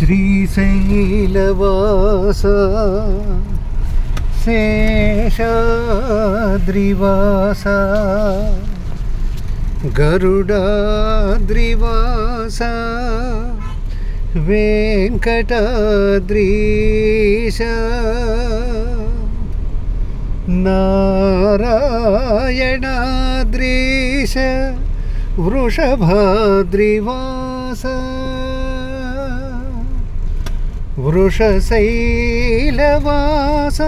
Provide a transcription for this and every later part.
శ్రీశైలవాస శేషాద్రివాస గరుడాద్రివాస వెంకటాద్రీశ నారాయణాద్రీశ వృషభాద్రివాస వృషశైలవాస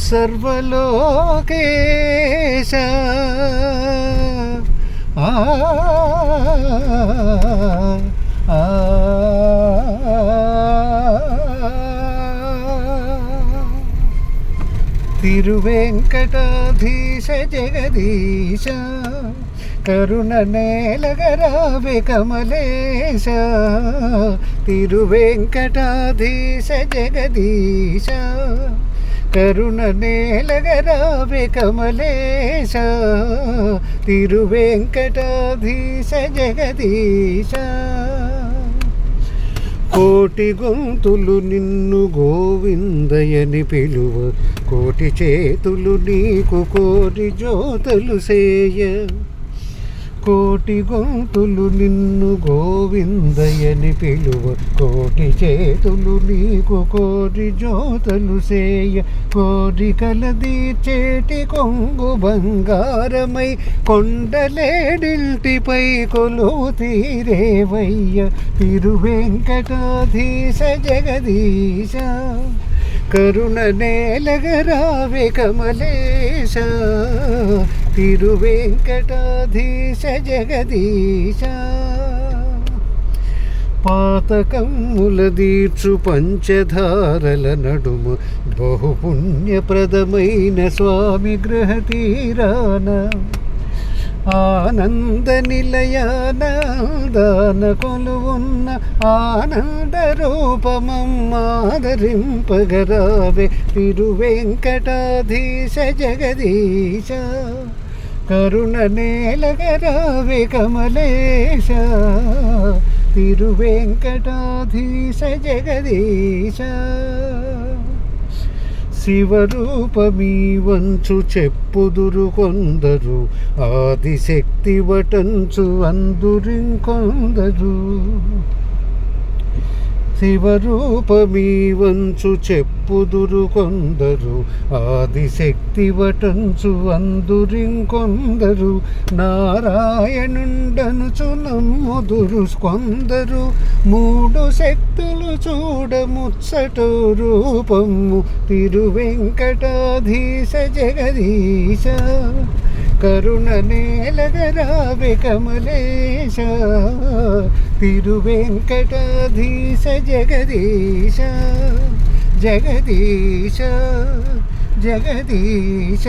సర్వలోకేశ ఆ తిరువెంకటాధీశ జగదీశ కరుణ నేలగరావే కమలేశ తిరువెంకటాధీశ జగదీశ కరుణ నేలగరావే కమలేశ తిరువెంకటాధీశ జగదీశ కోటి గొంతులు నిన్ను గోవిందయని పిలువ కోటి చేతులు నీకు కోటి జ్యోతులు సేయ కోటి గొంతులు నిన్ను గోవిందయని పిలువ కోటి చేతులు నీకు కోటి జ్యోతులు సేయ కోరికల తీర్చేటి కొంగు బంగారమై కొండలేడింటిపై కొలువు తీరేవయ్య తిరువెంకటాధీశ జగదీశ కరుణ నేలగరావే కమలేశ తిరువెంకటాధీశ జగదీశ పాతకమ్ముల దీర్చు పంచధారల నడుమ బహుపుణ్యప్రదమైన స్వామి గృహ తీరాన ఆనంద నిలయానందాన కొలువున్న ఆనంద రూపమమ్మాదరింపగరావే తిరువెంకటాధీశ జగదీశ కరుణ నేలగరావే కమలేశ తిరువెంకటాధీశ జగదీశ శివరూపమీ వంచు చెప్పుదురు కొందరు ఆదిశక్తి వటంచు అందురింకొందరు శివరూపమీ వంచు చెప్పుదురు కొందరు ఆదిశక్తి వటంచు అందురింకొందరు నారాయణుండనుచు నమ్ముదురు కొందరు మూడు శక్తులు చూడ ముచ్చట రూపము తిరువెంకటాధీశ జగదీశ కరుణ నేలగరావే కమలేశ తిరువెంకటాధీశ జగదీశ జగదీశ జగదీశ